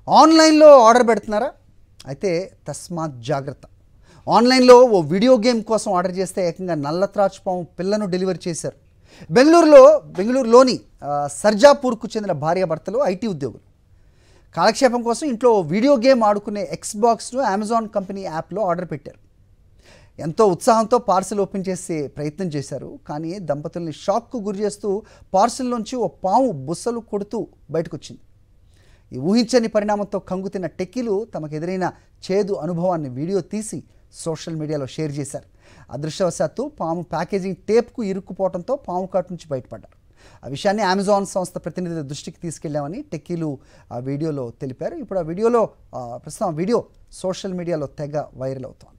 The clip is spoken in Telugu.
ఆన్లైన్లో ఆర్డర్ పెడుతున్నారా? అయితే తస్మాత్ జాగ్రత్త. ఆన్లైన్లో ఓ వీడియో గేమ్ కోసం ఆర్డర్ చేస్తే ఏకంగా నల్లత్రాచుపాము పిల్లను డెలివరీ చేశారు. బెంగళూరులోని సర్జాపూర్కు చెందిన భార్యాభర్తలు ఐటీ ఉద్యోగులు. కాలక్షేపం కోసం ఇంట్లో వీడియో గేమ్ ఆడుకునే ఎక్స్బాక్స్ను అమెజాన్ కంపెనీ యాప్లో ఆర్డర్ పెట్టారు. ఎంతో ఉత్సాహంతో పార్సిల్ ఓపెన్ చేసే ప్రయత్నం చేశారు. కానీ దంపతుల్ని షాక్కు గురి చేస్తూ పార్సిల్లోంచి ఓ పాము బుస్సలు కొడుతూ బయటకు వచ్చింది. ఈ ఊహించని పరిణామంతో కంగుతిన్న టెక్కీలు తమకు ఎదురైన చేదు అనుభవాన్ని వీడియో తీసి సోషల్ మీడియాలో షేర్ చేశారు. అదృష్టవశాత్తు పాము ప్యాకేజింగ్ టేప్కు ఇరుక్కుపోవడంతో పాము కాటు నుంచి బయటపడ్డారు. ఆ విషయాన్ని అమెజాన్ సంస్థ ప్రతినిధి దృష్టికి తీసుకెళ్లామని టెక్కీలు ఆ వీడియోలో తెలిపారు. ఇప్పుడు ఆ వీడియోలో ప్రస్తుతం ఆ వీడియో సోషల్ మీడియాలో తెగ వైరల్ అవుతోంది.